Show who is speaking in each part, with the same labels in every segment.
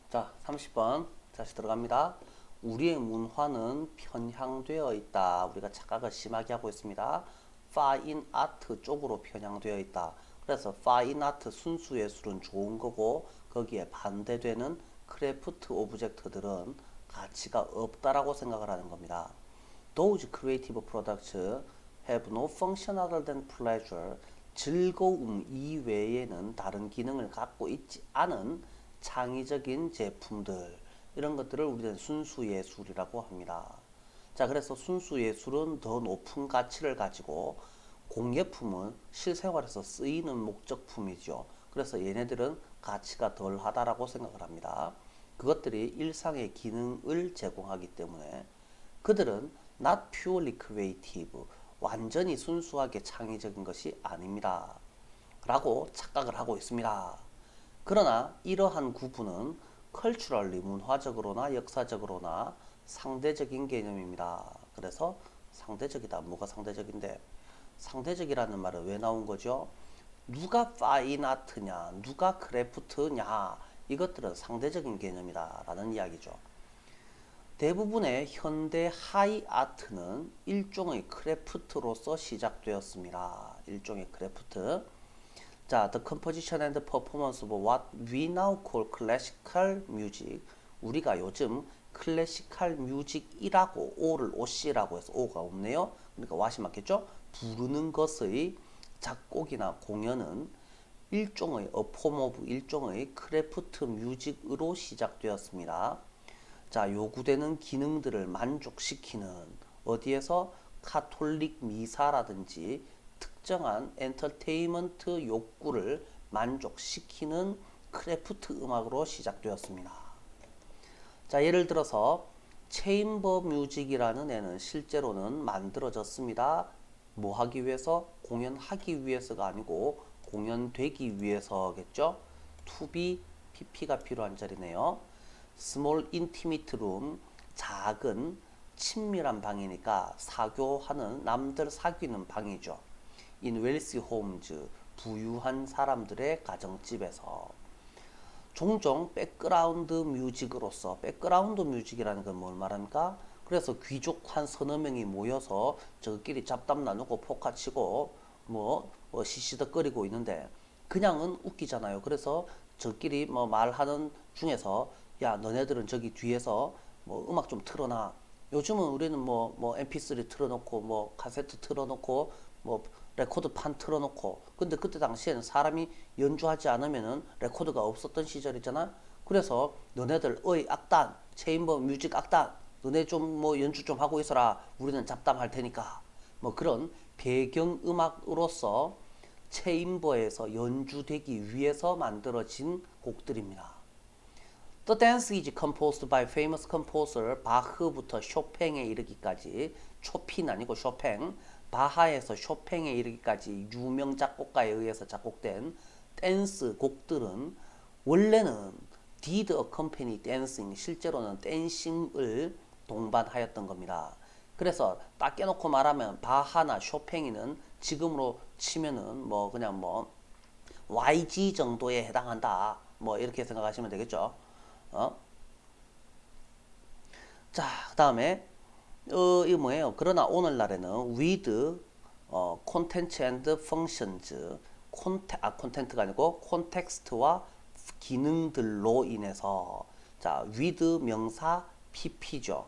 Speaker 1: 자, 30번 다시 들어갑니다. 우리의 문화는 편향되어 있다. 우리가 착각을 심하게 하고 있습니다. 파인 아트 쪽으로 편향되어 있다. 그래서 파인 아트 순수 예술은 좋은 거고 거기에 반대되는 크래프트 오브젝트들은 가치가 없다라고 생각을 하는 겁니다. Those creative products have no function other than pleasure. 즐거움 이외에는 다른 기능을 갖고 있지 않은 창의적인 제품들, 이런 것들을 우리는 순수예술이라고 합니다. 자, 그래서 순수예술은 더 높은 가치를 가지고 공예품은 실생활에서 쓰이는 목적품이죠. 그래서 얘네들은 가치가 덜하다라고 생각을 합니다. 그것들이 일상의 기능을 제공하기 때문에 그들은 not purely creative, 완전히 순수하게 창의적인 것이 아닙니다. 라고 착각을 하고 있습니다. 그러나 이러한 구분은 culturally, 문화적으로나 역사적으로나 상대적인 개념입니다. 그래서 상대적이다. 뭐가 상대적인데? 상대적이라는 말은 왜 나온 거죠? 누가 파인 아트냐, 누가 크래프트냐, 이것들은 상대적인 개념이다 라는 이야기죠. 대부분의 현대 하이 아트는 일종의 크래프트로서 시작되었습니다. 일종의 크래프트. 자, the composition and performance of what we now call classical music. 우리가 요즘 클래시컬 뮤직이라고 O를 OC라고 해서 O가 없네요. 그러니까 what이 맞겠죠? 부르는 것의 작곡이나 공연은 일종의 a form of 일종의 크래프트 뮤직으로 시작되었습니다. 자, 요구되는 기능들을 만족시키는 어디에서 카톨릭 미사라든지 특정한 엔터테인먼트 욕구를 만족시키는 크래프트 음악으로 시작되었습니다. 자, 예를 들어서 체인버 뮤직이라는 애는 실제로는 만들어졌습니다. 뭐 하기 위해서? 공연하기 위해서가 아니고 공연되기 위해서겠죠? to pp가 필요한 자리네요. small intimate room, 작은 친밀한 방이니까 사교하는, 남들 사귀는 방이죠. in wealthy homes, 부유한 사람들의 가정집에서. 종종 백그라운드 뮤직으로서, 백그라운드 뮤직이라는 건 뭘 말합니까? 그래서 귀족 한 서너 명이 모여서 저끼리 잡담 나누고 포카치고 시시덕거리고 있는데 그냥은 웃기잖아요. 그래서 저끼리 뭐 말하는 중에서 야, 너네들은 저기 뒤에서 뭐 음악 좀 틀어놔. 요즘은 우리는 뭐 MP3 틀어놓고 뭐 카세트 틀어놓고 뭐 레코드판 틀어놓고, 근데 그때 당시에는 사람이 연주하지 않으면은 레코드가 없었던 시절이잖아. 그래서 너네들 어이 악단, 체인버 뮤직 악단, 너네 좀 뭐 연주 좀 하고 있어라. 우리는 잡담할 테니까. 뭐 그런 배경 음악으로서 체인버에서 연주되기 위해서 만들어진 곡들입니다. The dance is composed by famous composer 바흐부터 쇼팽에 이르기까지, 초핀 아니고 쇼팽, 바하에서 쇼팽에 이르기까지 유명 작곡가에 의해서 작곡된 댄스 곡들은 원래는 did accompany dancing, 실제로는 댄싱을 동반하였던 겁니다. 그래서 딱 깨놓고 말하면 바하나 쇼팽이는 지금으로 치면은 뭐 그냥 뭐 YG 정도에 해당한다. 뭐 이렇게 생각하시면 되겠죠. 어? 자, 그 다음에 이거 뭐예요? 그러나 오늘날에는 with content and functions, 콘텐트가 아니고 콘텍스트와 기능들로 인해서, 자, with 명사 pp죠.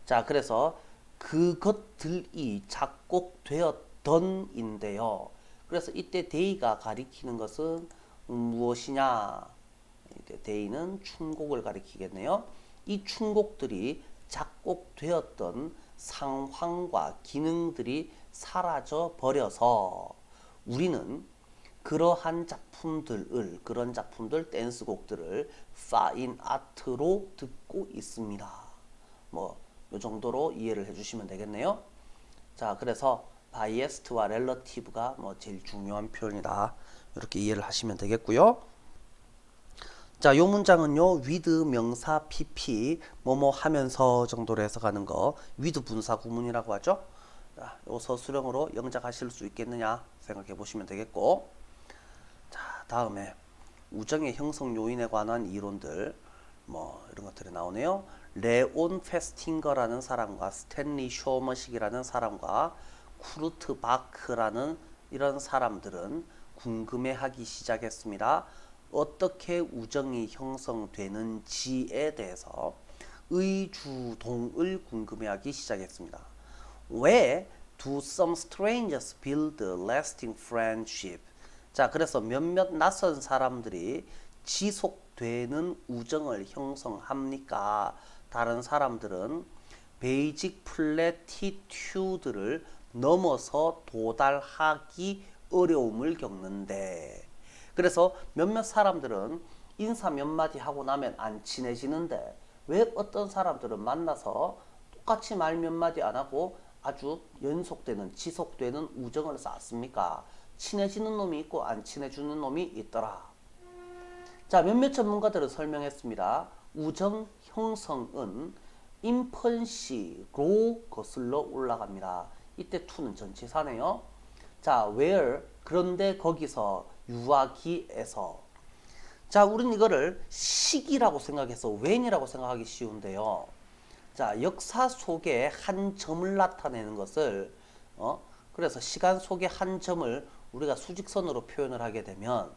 Speaker 1: 자, 그래서 그것들이 작곡되었던인데요. 그래서 이때 데이가 가리키는 것은 무엇이냐? 데이는 춘곡을 가리키겠네요. 이 춘곡들이 작곡되었던 상황과 기능들이 사라져 버려서 우리는 그러한 작품들을, 그런 작품들, 댄스곡들을 파인 아트로 듣고 있습니다. 뭐, 요 정도로 이해를 해주시면 되겠네요. 자, 그래서 바이에스트와 렐러티브가 뭐 제일 중요한 표현이다. 이렇게 이해를 하시면 되겠고요. 자, 요 문장은요, with 명사 pp 뭐뭐 하면서 정도로 해석하는 거 with 분사 구문이라고 하죠. 자, 요 서술형으로 영작하실 수 있겠느냐 생각해 보시면 되겠고, 자, 다음에 우정의 형성 요인에 관한 이론들. 뭐 이런 것들이 나오네요. 레온 페스팅거라는 사람과 스탠리 쇼머식이라는 사람과 쿠르트 바크라는 이런 사람들은 궁금해하기 시작했습니다. 어떻게 우정이 형성되는지에 대해서 의주동을 궁금해하기 시작했습니다. 왜 do some strangers build lasting friendship? 자, 그래서 몇몇 낯선 사람들이 지속되는 우정을 형성합니까? 다른 사람들은 베이직 플래티튜드를 넘어서 도달하기 어려움을 겪는데, 그래서 몇몇 사람들은 인사 몇 마디 하고 나면 안 친해지는데 왜 어떤 사람들은 만나서 똑같이 말 몇 마디 안 하고 아주 연속되는 지속되는 우정을 쌓습니까? 친해지는 놈이 있고 안 친해지는 놈이 있더라. 자, 몇몇 전문가들은 설명했습니다. 우정 형성은 인펀시로 거슬러 올라갑니다. 이때 to는 전치사네요. 자, where 그런데 거기서 유아기에서. 자, 우린 이거를 시기라고 생각해서 when이라고 생각하기 쉬운데요. 자, 역사 속에 한 점을 나타내는 것을 그래서 시간 속의 한 점을 우리가 수직선으로 표현을 하게 되면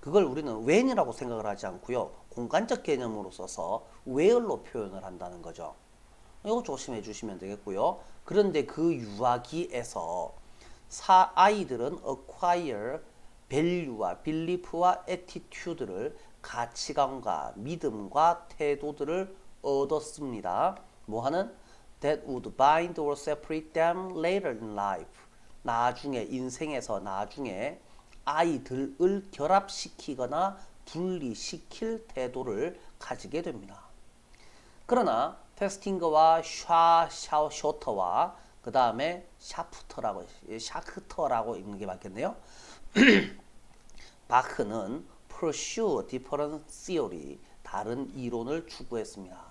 Speaker 1: 그걸 우리는 when이라고 생각을 하지 않고요. 공간적 개념으로 써서 where로 표현을 한다는 거죠. 이거 조심해 주시면 되겠고요. 그런데 그 유아기에서 아이들은 acquire value와 belief와 attitude를 가치관과 믿음과 태도들을 얻었습니다. 뭐하는? That would bind or separate them later in life. 나중에 인생에서 나중에 아이들을 결합시키거나 분리시킬 태도를 가지게 됩니다. 그러나 페스팅거와 쇼터와 그 다음에 샤크터라고 읽는 게 맞겠네요. 바크는 pursue different theory, 다른 이론을 추구했습니다.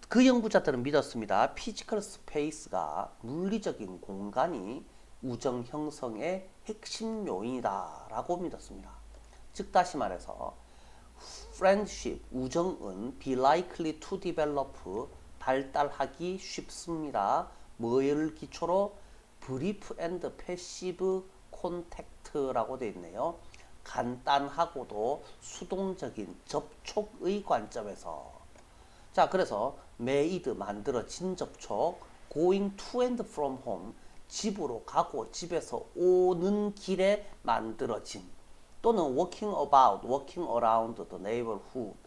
Speaker 1: 그 연구자들은 믿었습니다. 피지컬 스페이스가 물리적인 공간이 우정 형성의 핵심 요인이다 라고 믿었습니다. 즉 다시 말해서 friendship, 우정은 be likely to develop, 발달하기 쉽습니다. 뭐를 기초로? brief and passive contact라고 되어 있네요. 간단하고도 수동적인 접촉의 관점에서. 자, 그래서 made, 만들어진 접촉, going to and from home, 집으로 가고 집에서 오는 길에 만들어진, 또는 walking about, walking around the neighborhood,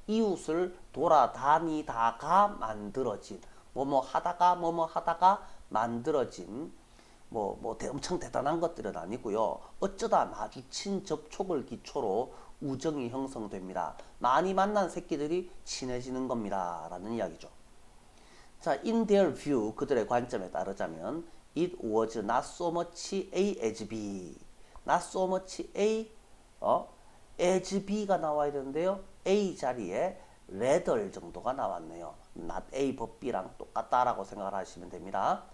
Speaker 1: 이웃을 돌아다니다가 만들어진, 뭐뭐 하다가 만들어진, 엄청 대단한 것들은 아니고요. 어쩌다 마주친 접촉을 기초로 우정이 형성됩니다. 많이 만난 새끼들이 친해지는 겁니다. 라는 이야기죠. 자, in their view, 그들의 관점에 따르자면 it was not so much A as B. not so much A, as B가 나와야 되는데요. A 자리에 rather 정도가 나왔네요. not A but B랑 똑같다라고 생각을 하시면 됩니다.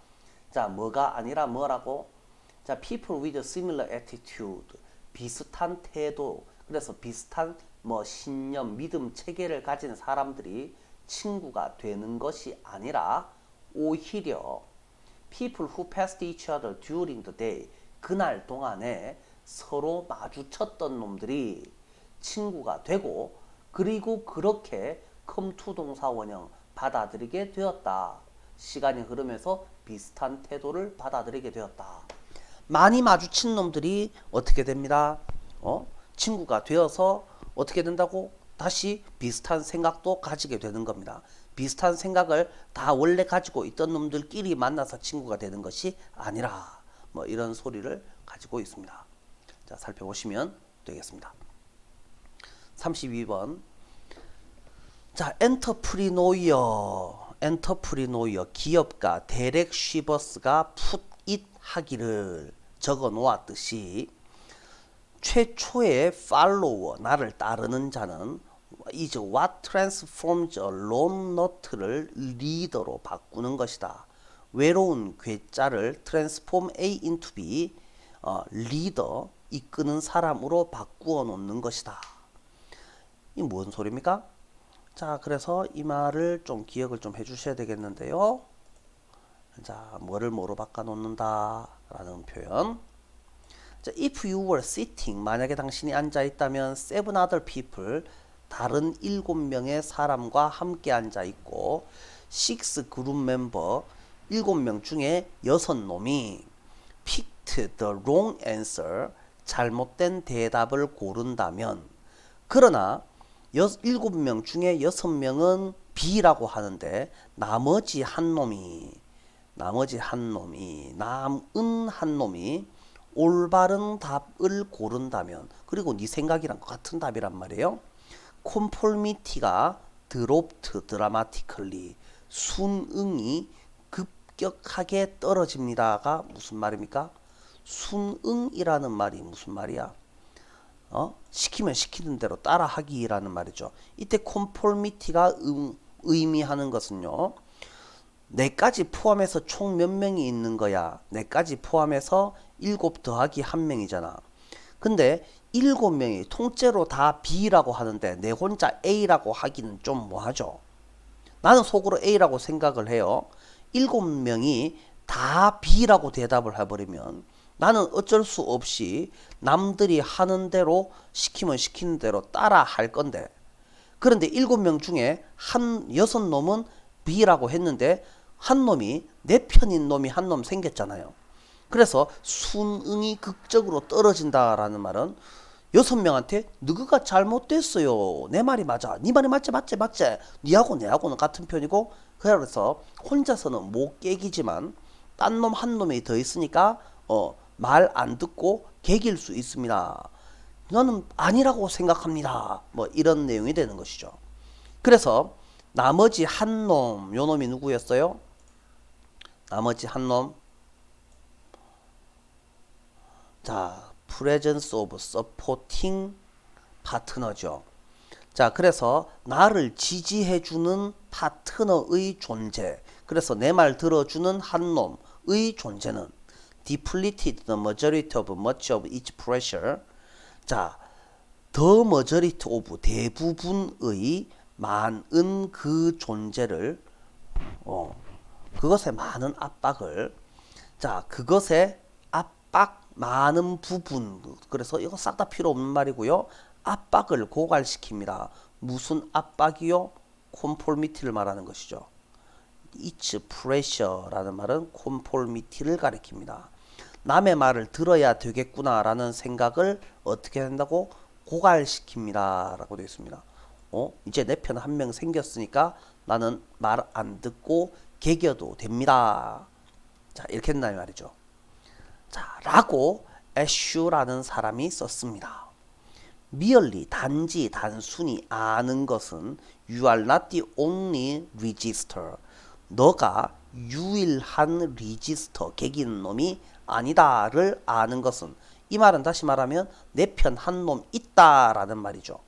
Speaker 1: 자, 뭐가 아니라 뭐라고? 자, people with similar attitude, 비슷한 태도, 그래서 비슷한 신념, 믿음, 체계를 가진 사람들이 친구가 되는 것이 아니라 오히려 people who passed each other during the day, 그날 동안에 서로 마주쳤던 놈들이 친구가 되고, 그리고 그렇게 come to 동사 원형 받아들이게 되었다. 시간이 흐르면서 비슷한 태도를 받아들이게 되었다. 많이 마주친 놈들이 어떻게 됩니다? 친구가 되어서 어떻게 된다고? 다시 비슷한 생각도 가지게 되는 겁니다. 비슷한 생각을 다 원래 가지고 있던 놈들끼리 만나서 친구가 되는 것이 아니라 이런 소리를 가지고 있습니다. 자, 살펴보시면 되겠습니다. 32번. 자, 엔터프리노이어 기업가 데렉 쉬버스가 풋잇 하기를 적어 놓았듯이 최초의 팔로워, 나를 따르는 자는 is what transforms a lone nut를 리더로 바꾸는 것이다. 외로운 괴짜를 transform A into B, 리더, 이끄는 사람으로 바꾸어 놓는 것이다. 이 무슨 소리입니까? 자, 그래서 이 말을 좀 기억을 좀 해주셔야 되겠는데요. 자, 뭐를 뭐로 바꿔놓는다 라는 표현. 자, if you were sitting, 만약에 당신이 앉아 있다면 seven other people, 다른 7명의 사람과 함께 앉아 있고 six group member, 7명 중에 6놈이 picked the wrong answer, 잘못된 대답을 고른다면, 그러나 7명 중에 6명은 B라고 하는데 나머지 한 놈이 남은 한 놈이 올바른 답을 고른다면, 그리고 네 생각이랑 같은 답이란 말이에요. conformity가 dropped dramatically, 순응이 급격하게 떨어집니다가 무슨 말입니까? 순응이라는 말이 무슨 말이야? 시키면 시키는 대로 따라하기라는 말이죠. 이때 conformity가 의미하는 것은요, 내까지 포함해서 총 몇 명이 있는 거야? 내까지 포함해서 7 더하기 1명이잖아. 근데 7명이 통째로 다 B라고 하는데 내 혼자 A라고 하기는 좀 뭐하죠? 나는 속으로 A라고 생각을 해요. 7명이 다 B라고 대답을 해버리면 나는 어쩔 수 없이 남들이 하는 대로 시키면 시키는 대로 따라 할 건데, 그런데 7명 중에 6놈은 B라고 했는데 한 놈이 내 편인 놈이 한 놈 생겼잖아요. 그래서 순응이 극적으로 떨어진다라는 말은 6명한테 너가 잘못됐어요, 내 말이 맞아, 네 말이 맞지, 니하고 내하고는 같은 편이고, 그래서 혼자서는 못 깨기지만 딴 놈 한 놈이 더 있으니까 말 안 듣고 개길 수 있습니다. 너는 아니라고 생각합니다. 뭐 이런 내용이 되는 것이죠. 그래서 나머지 한 놈, 요 놈이 누구였어요? 나머지 한 놈. 자, presence of supporting partner죠. 자, 그래서 나를 지지해주는 파트너의 존재, 그래서 내 말 들어주는 한 놈의 존재는 depleted the majority of much of its pressure. 자, the majority of 대부분의 많은 그 존재를 그것의 많은 압박을, 자, 그것의 압박 많은 부분, 그래서 이거 싹 다 필요 없는 말이고요. 압박을 고갈시킵니다. 무슨 압박이요? conformity를 말하는 것이죠. It's pressure라는 말은 conformity를 가리킵니다. 남의 말을 들어야 되겠구나 라는 생각을 어떻게 한다고? 고갈시킵니다 라고 되어 있습니다. 이제 내 편 한 명 생겼으니까 나는 말 안 듣고 개겨도 됩니다. 자, 이렇게 된다는 말이죠. 자, 라고 애슈라는 사람이 썼습니다. merely, 단지, 단순히 아는 것은 you are not the only register, 너가 유일한 리지스터, 개기는 놈이 아니다를 아는 것은, 이 말은 다시 말하면 내 편 한 놈 있다라는 말이죠.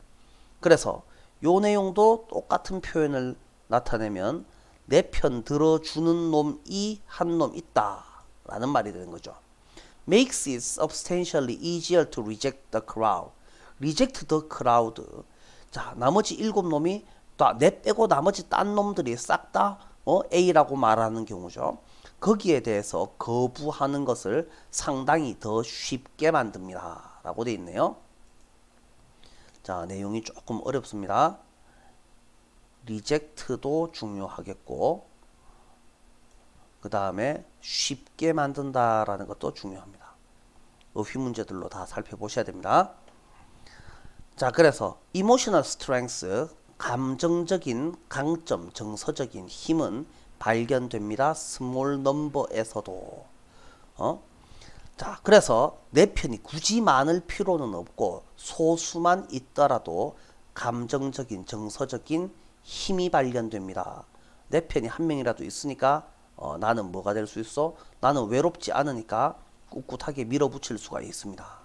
Speaker 1: 그래서 요 내용도 똑같은 표현을 나타내면 내 편 들어주는 놈이 한 놈 있다 라는 말이 되는 거죠. makes it substantially easier to reject the crowd. reject the crowd. 자, 나머지 7놈이 내 빼고 나머지 딴 놈들이 싹 다 A라고 말하는 경우죠. 거기에 대해서 거부하는 것을 상당히 더 쉽게 만듭니다 라고 되어 있네요. 자, 내용이 조금 어렵습니다. reject도 중요하겠고, 그 다음에 쉽게 만든다라는 것도 중요합니다. 어휘 문제들로 다 살펴보셔야 됩니다. 자, 그래서 emotional strength, 감정적인 강점, 정서적인 힘은 발견됩니다. small number에서도. 자, 그래서 내 편이 굳이 많을 필요는 없고 소수만 있더라도 감정적인, 정서적인 힘이 발견됩니다. 내 편이 한 명이라도 있으니까 나는 뭐가 될 수 있어? 나는 외롭지 않으니까 꿋꿋하게 밀어붙일 수가 있습니다.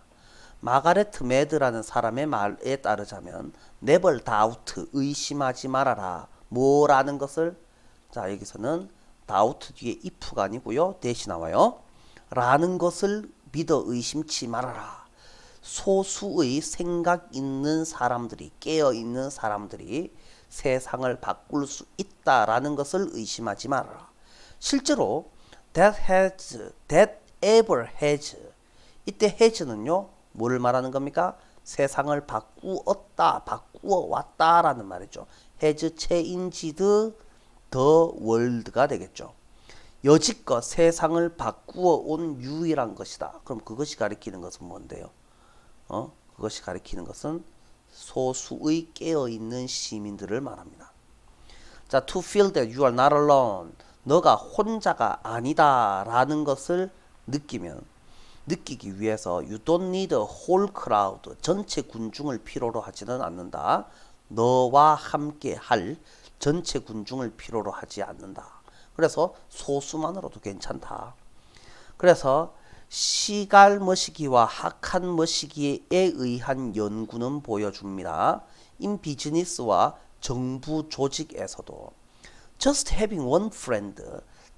Speaker 1: 마가레트 매드라는 사람의 말에 따르자면 never doubt, 의심하지 말아라. 뭐라는 것을, 자, 여기서는 doubt 뒤에 if가 아니고요, 대시 나와요. 라는 것을 믿어 의심치 말아라. 소수의 생각 있는 사람들이, 깨어 있는 사람들이 세상을 바꿀 수 있다라는 것을 의심하지 말아라. 실제로 that ever has, 이때 has는요 뭐를 말하는 겁니까? 세상을 바꾸었다, 바꾸어 왔다라는 말이죠. has changed the world가 되겠죠. 여지껏 세상을 바꾸어 온 유일한 것이다. 그럼 그것이 가리키는 것은 뭔데요? 그것이 가리키는 것은 소수의 깨어있는 시민들을 말합니다. 자, to feel that you are not alone. 너가 혼자가 아니다 라는 것을 느끼기 위해서 you don't need a whole crowd. 전체 군중을 필요로 하지는 않는다. 너와 함께 할 전체 군중을 필요로 하지 않는다. 그래서 소수만으로도 괜찮다. 그래서 시갈머시기와 학한머시기에 의한 연구는 보여줍니다. in 비즈니스와 정부 조직에서도 just having one friend,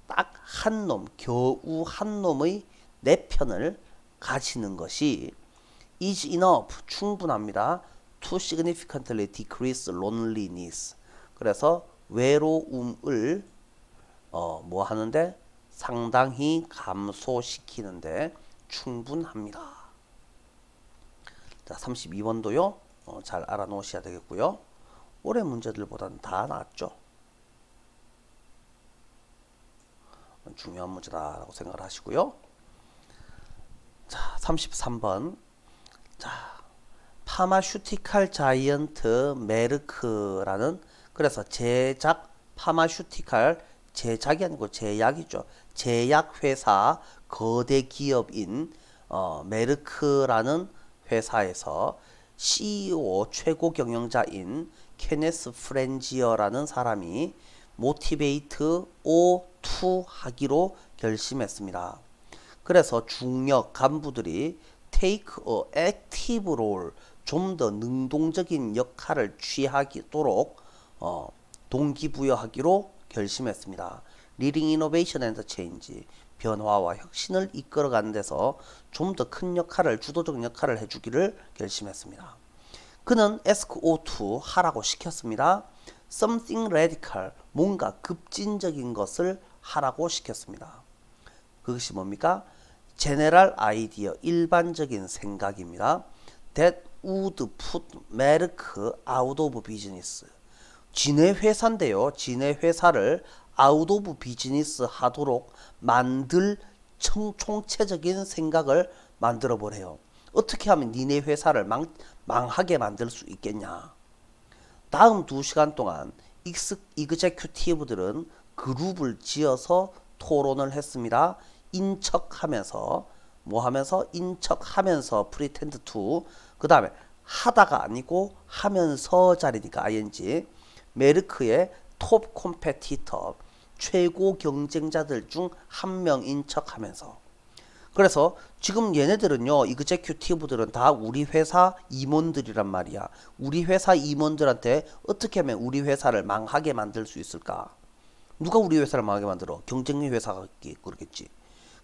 Speaker 1: 딱 한 놈, 겨우 한 놈의 내 편을 가지는 것이 is enough, 충분합니다. to significantly decrease loneliness. 그래서 외로움을 뭐 하는데 상당히 감소시키는데 충분합니다. 자, 32번도요. 잘 알아놓으셔야 되겠고요. 올해 문제들보다는 다 나왔죠. 중요한 문제다라고 생각을 하시고요. 자, 33번. 자, 파마슈티칼 자이언트 메르크라는, 그래서 제작 파마슈티칼, 제작이 아니고 제약이죠. 제약회사 거대 기업인 메르크라는 회사에서 CEO 최고 경영자인 케네스 프렌지어라는 사람이 모티베이트 O2 하기로 결심했습니다. 그래서 중역 간부들이 take a active role, 좀 더 능동적인 역할을 취하도록 동기부여하기로 결심했습니다. Leading Innovation and Change, 변화와 혁신을 이끌어가는 데서 좀 더 큰 역할을, 주도적 역할을 해주기를 결심했습니다. 그는 SO2 하라고 시켰습니다. Something radical, 뭔가 급진적인 것을 하라고 시켰습니다. 그것이 뭡니까? General idea, 일반적인 생각입니다. That would put Merck out of business. 지네 회사인데요. 지네 회사를 out of business 하도록 만들 총체적인 생각을 만들어 보래요. 어떻게 하면 니네 회사를 망하게 만들 수 있겠냐. 다음 2시간 동안 이그제큐티브들은 그룹을 지어서 토론을 했습니다. 인척하면서 뭐 하면서? 인척하면서 pretend to, 그 다음에 하다가 아니고 하면서 자리니까 ing, 메르크의 톱 콤페티터, 최고 경쟁자들 중 한 명인 척하면서. 그래서 지금 얘네들은요, 이그제큐티브들은 다 우리 회사 임원들이란 말이야. 우리 회사 임원들한테 어떻게 하면 우리 회사를 망하게 만들 수 있을까? 누가 우리 회사를 망하게 만들어? 경쟁력 회사가 그러겠지.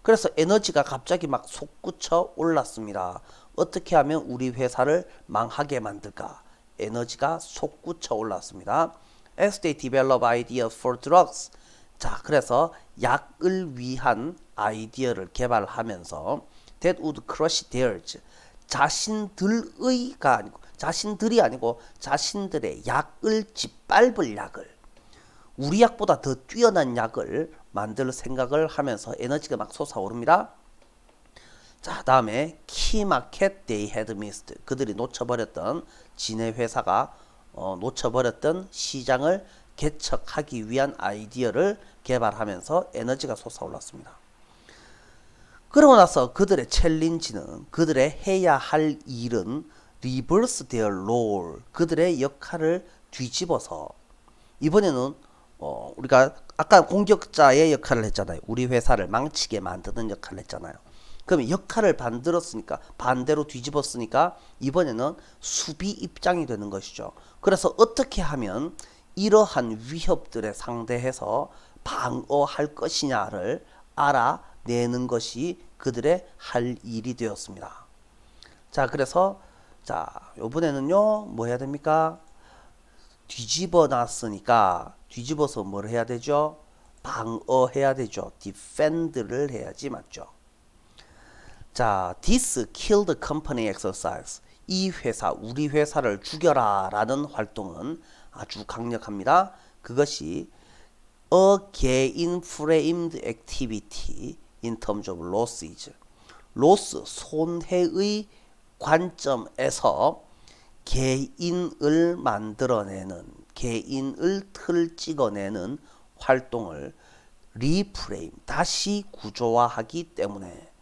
Speaker 1: 그래서 에너지가 갑자기 막 솟구쳐 올랐습니다. 어떻게 하면 우리 회사를 망하게 만들까? 에너지가 솟구쳐 올랐습니다. As they develop ideas for drugs. 자, 그래서 약을 위한 아이디어를 개발하면서 that would crush theirs. 자신들이 아니고 자신들의 약을 짓밟을 약을, 우리 약보다 더 뛰어난 약을 만들 생각을 하면서 에너지가 막 솟아오릅니다. 자, 다음에 key market they had missed. 그들이 놓쳐버렸던, 지네 회사가 놓쳐버렸던 시장을 개척하기 위한 아이디어를 개발하면서 에너지가 솟아올랐습니다. 그러고 나서 그들의 챌린지는, 그들의 해야 할 일은 reverse their role, 그들의 역할을 뒤집어서, 이번에는 우리가 아까 공격자의 역할을 했잖아요. 우리 회사를 망치게 만드는 역할을 했잖아요. 그러면 역할을 반대로 뒤집었으니까 이번에는 수비 입장이 되는 것이죠. 그래서 어떻게 하면 이러한 위협들에 상대해서 방어할 것이냐를 알아내는 것이 그들의 할 일이 되었습니다. 자, 그래서 자, 요번에는요, 뭐 해야 됩니까? 뒤집어 놨으니까 뒤집어서 뭘 해야 되죠? 방어해야 되죠. defend를 해야지, 맞죠? 자, this kill the company exercise. 이 회사, 우리 회사를 죽여라 라는 활동은 아주 강력합니다. 그것이 a gain framed activity in terms of losses. 로스, 손해의 관점에서 개인을 만들어내는, 개인을 틀 찍어내는 활동을 리프레임, 다시 구조화하기 때문에.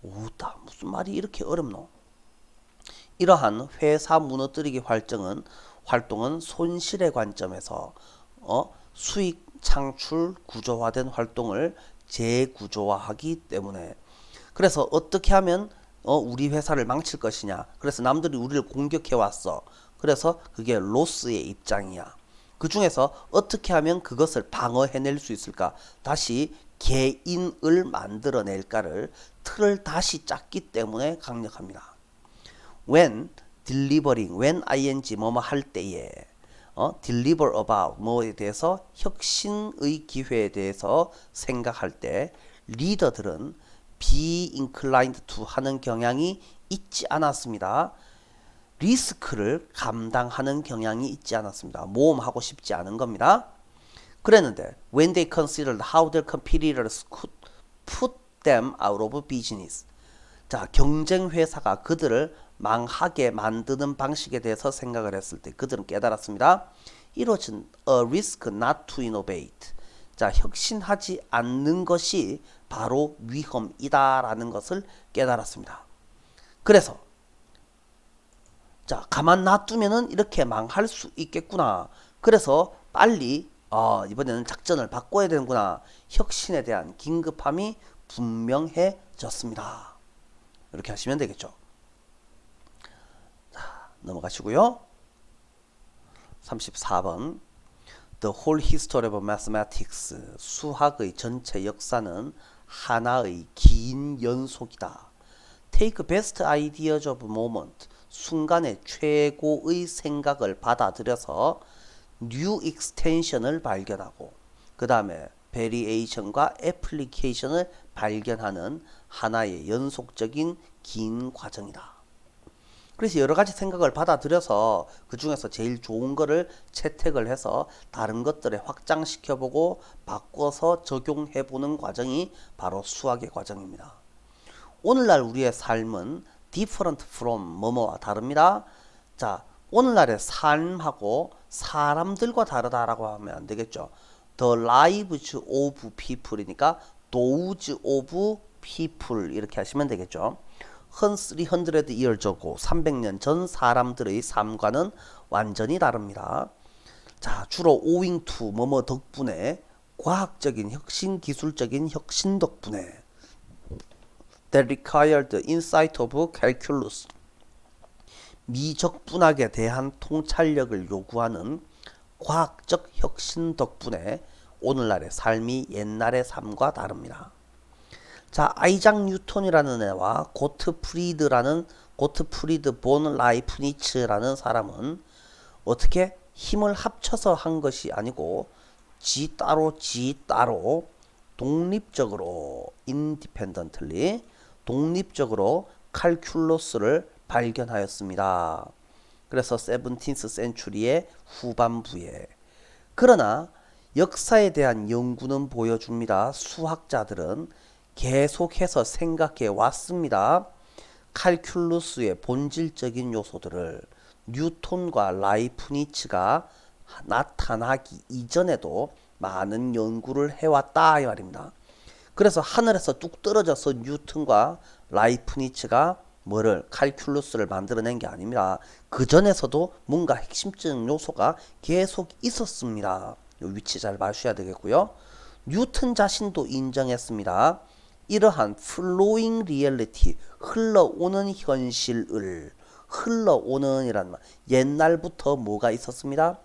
Speaker 1: 오다, 무슨 말이 이렇게 어렵노? 이러한 회사 무너뜨리기 활동은 손실의 관점에서 수익 창출 구조화된 활동을 재구조화하기 때문에. 그래서 어떻게 하면 우리 회사를 망칠 것이냐. 그래서 남들이 우리를 공격해 왔어. 그래서 그게 로스의 입장이야. 그 중에서 어떻게 하면 그것을 방어해낼 수 있을까? 다시 개인을 만들어낼까를 틀을 다시 짰기 때문에 강력합니다. when delivering, when ing 뭐뭐 할 때에 deliver about 뭐에 대해서 혁신의 기회에 대해서 생각할 때 리더들은 be inclined to 하는 경향이 있지 않았습니다. 리스크를 감당하는 경향이 있지 않았습니다. 모험하고 싶지 않은 겁니다. 그랬는데 when they considered how their competitors could put them out of business. 자, 경쟁 회사가 그들을 망하게 만드는 방식에 대해서 생각을 했을 때 그들은 깨달았습니다. It was a risk not to innovate. 자, 혁신하지 않는 것이 바로 위험이다라는 것을 깨달았습니다. 그래서 자, 가만 놔두면은 이렇게 망할 수 있겠구나. 그래서 빨리 이번에는 작전을 바꿔야 되는구나. 혁신에 대한 긴급함이 분명해졌습니다. 이렇게 하시면 되겠죠. 자, 넘어가시고요. 34번 The whole history of mathematics. 수학의 전체 역사는 하나의 긴 연속이다. Take best ideas of moment. 순간의 최고의 생각을 받아들여서 new extension을 발견하고 그 다음에 variation과 application을 발견하는 하나의 연속적인 긴 과정이다. 그래서 여러 가지 생각을 받아들여서 그 중에서 제일 좋은 거를 채택을 해서 다른 것들에 확장시켜보고 바꿔서 적용해보는 과정이 바로 수학의 과정입니다. 오늘날 우리의 삶은 different from 뭐뭐와 다릅니다. 자, 오늘날의 삶하고 사람들과 다르다라고 하면 안 되겠죠. The lives of people이니까 those of people 이렇게 하시면 되겠죠. 300 years ago 300년 전 사람들의 삶과는 완전히 다릅니다. 자, 주로 owing to 뭐뭐 덕분에 과학적인 혁신, 기술적인 혁신 덕분에 that required insight of calculus 미적분학에 대한 통찰력을 요구하는 과학적 혁신 덕분에 오늘날의 삶이 옛날의 삶과 다릅니다. 자, 아이작 뉴턴이라는 애와 고트프리드 본 라이프니츠라는 사람은 어떻게 힘을 합쳐서 한 것이 아니고 지 따로 독립적으로 independently 독립적으로 칼큘러스를 발견하였습니다. 그래서 17th century의 후반부에. 그러나 역사에 대한 연구는 보여줍니다. 수학자들은 계속해서 생각해 왔습니다. 칼큘러스의 본질적인 요소들을 뉴턴과 라이프니츠가 나타나기 이전에도 많은 연구를 해왔다 이 말입니다. 그래서 하늘에서 뚝 떨어져서 뉴턴과 라이프니츠가 칼큘러스를 만들어낸 게 아닙니다. 그 전에서도 뭔가 핵심적인 요소가 계속 있었습니다. 이 위치 잘 봐주셔야 되겠고요. 뉴턴 자신도 인정했습니다. 이러한 flowing reality, 흘러오는 현실을, 흘러오는 이란 말, 옛날부터 뭐가 있었습니다?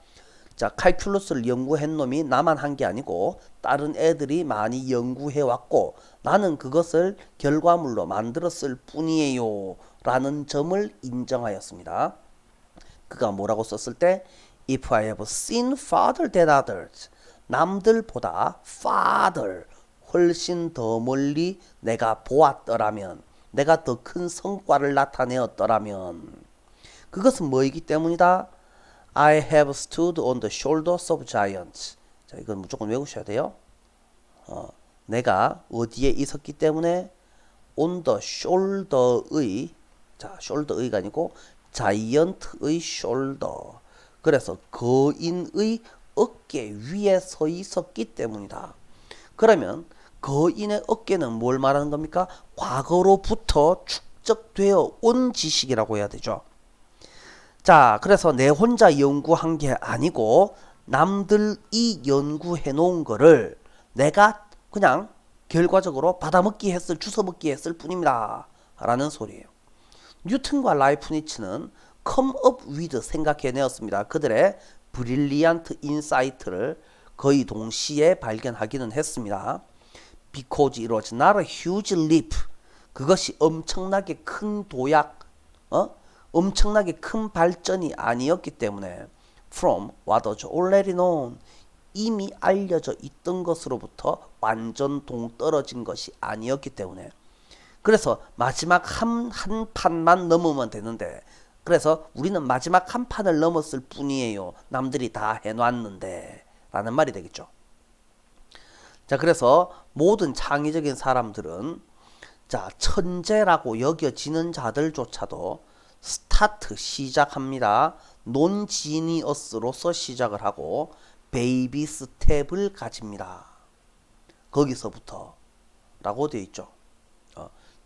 Speaker 1: 자, 칼큘러스를 연구한 놈이 나만 한 게 아니고 다른 애들이 많이 연구해 왔고 나는 그것을 결과물로 만들었을 뿐이에요 라는 점을 인정하였습니다. 그가 뭐라고 썼을 때 If I have seen farther than others, 남들보다 farther, 훨씬 더 멀리 내가 보았더라면, 내가 더 큰 성과를 나타내었더라면, 그것은 뭐이기 때문이다? I have stood on the shoulders of giants. 자, 이건 무조건 외우셔야 돼요. 내가 어디에 있었기 때문에 on the shoulder의, 자, shoulder의가 아니고 giant의 shoulder. 그래서 거인의 어깨 위에 서 있었기 때문이다. 그러면 거인의 어깨는 뭘 말하는 겁니까? 과거로부터 축적되어 온 지식이라고 해야 되죠. 자, 그래서 내 혼자 연구한 게 아니고 남들이 연구해 놓은 거를 내가 그냥 결과적으로 받아먹기 했을, 주워먹기 했을 뿐입니다 라는 소리예요. 뉴턴과 라이프니츠는 come up with 생각해내었습니다. 그들의 브릴리언트 인사이트를 거의 동시에 발견하기는 했습니다. Because it was not a huge leap. 그것이 엄청나게 큰 도약, 엄청나게 큰 발전이 아니었기 때문에 from what was already known. 이미 알려져 있던 것으로부터 완전 동떨어진 것이 아니었기 때문에 그래서 마지막 한 판만 넘으면 되는데 그래서 우리는 마지막 한 판을 넘었을 뿐이에요. 남들이 다 해놨는데 라는 말이 되겠죠. 자, 그래서 모든 창의적인 사람들은 자, 천재라고 여겨지는 자들조차도 스타트 시작합니다. 논지니어스로서 시작을 하고 베이비 스텝을 가집니다. 거기서부터 라고 되어 있죠.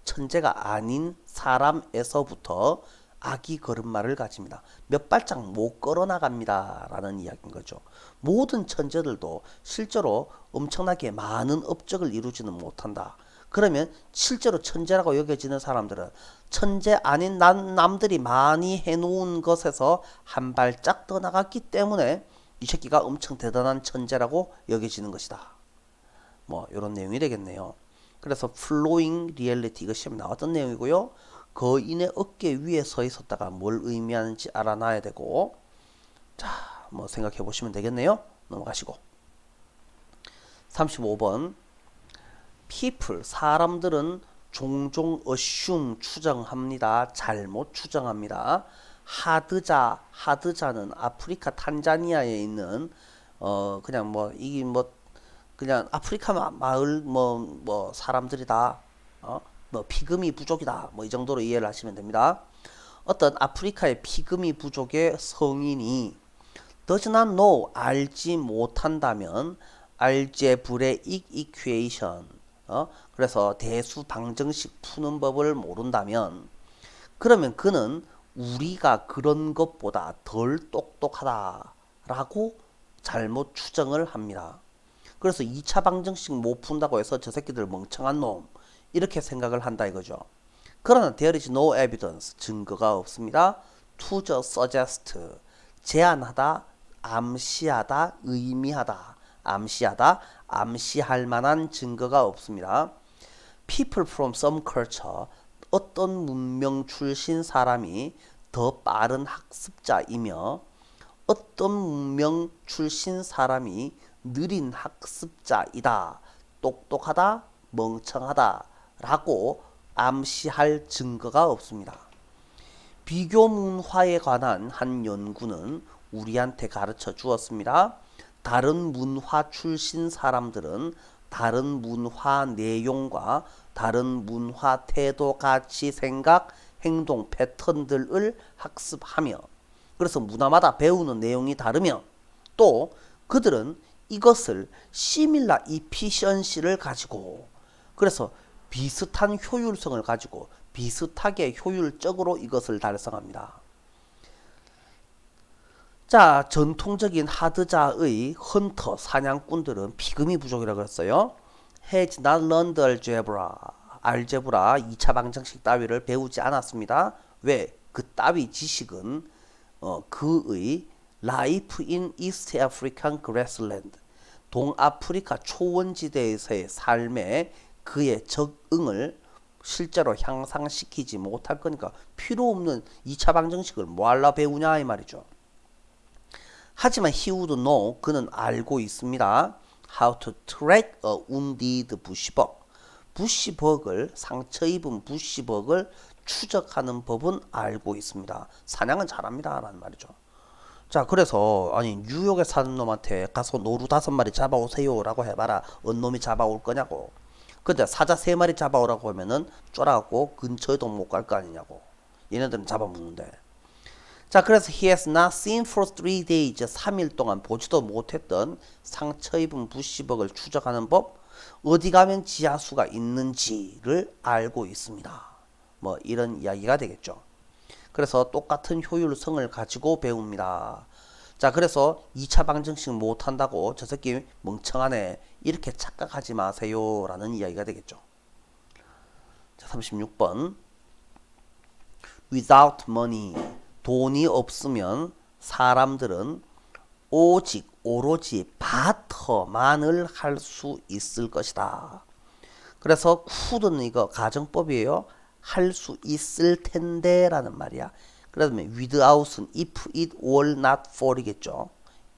Speaker 1: 천재가 아닌 사람에서부터 아기 걸음마를 가집니다. 몇 발짝 못 걸어 나갑니다 라는 이야기인 거죠. 모든 천재들도 실제로 엄청나게 많은 업적을 이루지는 못한다. 그러면 실제로 천재라고 여겨지는 사람들은 천재 아닌 남들이 많이 해놓은 것에서 한 발짝 더 나갔기 때문에 이 새끼가 엄청 대단한 천재라고 여겨지는 것이다. 뭐 이런 내용이 되겠네요. 그래서 flowing reality 이거 시험에 나왔던 내용이고요. 거인의 어깨 위에 서 있었다가 뭘 의미하는지 알아놔야 되고 자, 뭐 생각해 보시면 되겠네요. 넘어가시고 35번 people 사람들은 종종 assume 추정합니다. 잘못 추정합니다. 하드자는 아프리카 탄자니아에 있는 그냥 뭐 이게 뭐 그냥 아프리카 마을 뭐 사람들이다. 뭐 피그미 부족이다. 뭐 이 정도로 이해를 하시면 됩니다. 어떤 아프리카의 피그미 부족의 성인이 does not know 알지 못한다면 algebraic equation 그래서 대수 방정식 푸는 법을 모른다면 그러면 그는 우리가 그런 것보다 덜 똑똑하다라고 잘못 추정을 합니다. 그래서 2차 방정식 못 푼다고 해서 저 새끼들 멍청한 놈 이렇게 생각을 한다 이거죠. 그러나 there is no evidence 증거가 없습니다. to suggest 제안하다, 암시하다, 의미하다, 암시하다, 암시할 만한 증거가 없습니다. People from some culture 어떤 문명 출신 사람이 더 빠른 학습자이며 어떤 문명 출신 사람이 느린 학습자이다. 똑똑하다, 멍청하다 라고 암시할 증거가 없습니다. 비교 문화에 관한 한 연구는 우리한테 가르쳐 주었습니다. 다른 문화 출신 사람들은 다른 문화 내용과 다른 문화 태도, 가치, 생각, 행동 패턴들을 학습하며 그래서 문화마다 배우는 내용이 다르며 또 그들은 이것을 similar efficiency를 가지고 그래서 비슷한 효율성을 가지고 비슷하게 효율적으로 이것을 달성합니다. 자, 전통적인 하드자의 헌터 사냥꾼들은 피그미 부족이라고 했어요. has not learned 알제브라 2차 방정식 따위를 배우지 않았습니다. 왜? 그 따위 지식은 그의 Life in East African Grassland. 동아프리카 초원지대에서의 삶에 그의 적응을 실제로 향상시키지 못할 거니까 필요 없는 2차 방정식을 뭐하려 배우냐 이 말이죠. 하지만 he would know, 그는 알고 있습니다. How to track a wounded bushbuck. 부시벅을, 상처 입은 부시벅을 추적하는 법은 알고 있습니다. 사냥은 잘합니다 라는 말이죠. 자, 그래서 아니 뉴욕에 사는 놈한테 가서 노루 5마리 잡아오세요 라고 해봐라. 어느 놈이 잡아올 거냐고. 근데 사자 3마리 잡아오라고 하면은 쫄아갖고 근처에도 못 갈 거 아니냐고. 얘네들은 잡아먹는데. 자, 그래서 he has not seen for 3 days. 3일 동안 보지도 못했던 상처 입은 부시벅을 추적하는 법, 어디 가면 지하수가 있는지를 알고 있습니다. 뭐 이런 이야기가 되겠죠. 그래서 똑같은 효율성을 가지고 배웁니다. 자, 그래서 2차 방정식 못한다고 저 새끼 멍청하네 이렇게 착각하지 마세요 라는 이야기가 되겠죠. 자, 36번 without money. 돈이 없으면 사람들은 오로지 바터만을 할 수 있을 것이다. 그래서 could는 이거 가정법이에요. 할 수 있을 텐데 라는 말이야. 그러면 without은 if it were not for이겠죠.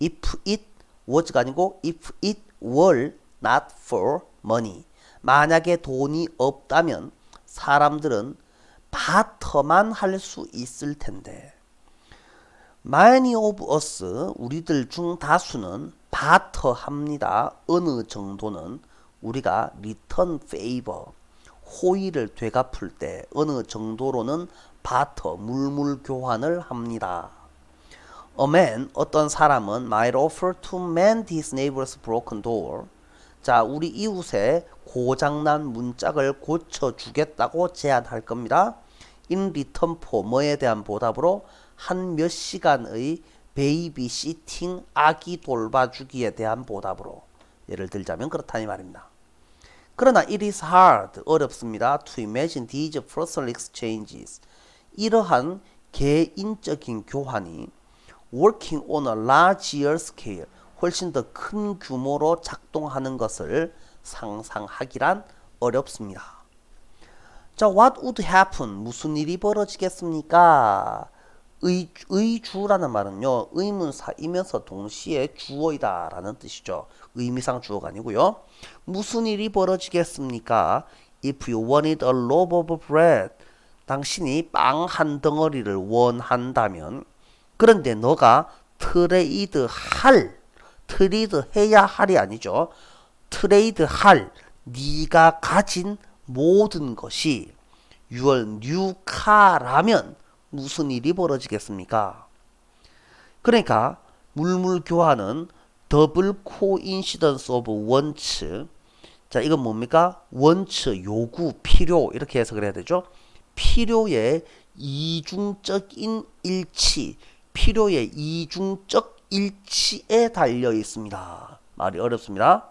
Speaker 1: if it was가 아니고 if it were not for money. 만약에 돈이 없다면 사람들은 바터만 할 수 있을 텐데. Many of us, 우리들 중 다수는 바터 합니다. 어느 정도는 우리가 return favor, 호의를 되갚을 때 어느 정도로는 바터, 물물 교환을 합니다. A man, 어떤 사람은 might offer to mend his neighbor's broken door. 자, 우리 이웃의 고장난 문짝을 고쳐주겠다고 제안할 겁니다. In return for, 뭐에 대한 보답으로 한 몇 시간의 베이비시팅, 아기 돌봐주기에 대한 보답으로. 예를 들자면 그렇다니 말입니다. 그러나 it is hard, 어렵습니다. to imagine these personal exchanges, 이러한 개인적인 교환이 working on a larger scale, 훨씬 더 큰 규모로 작동하는 것을 상상하기란 어렵습니다. 자, what would happen? 무슨 일이 벌어지겠습니까? 의주라는 말은요, 의문사이면서 동시에 주어이다 라는 뜻이죠. 의미상 주어가 아니고요. 무슨 일이 벌어지겠습니까? If you wanted a loaf of bread, 당신이 빵 한 덩어리를 원한다면, 그런데 너가 트레이드 해야 할이 아니죠. 트레이드 할, 네가 가진 모든 것이 your new car라면 무슨 일이 벌어지겠습니까? 그러니까 물물 교환은 더블 코인시던스 오브 원츠. 자, 이건 뭡니까? 원츠, 요구, 필요 이렇게 해석을 해야 되죠. 필요의 이중적인 일치, 필요의 이중적 일치에 달려 있습니다. 말이 어렵습니다.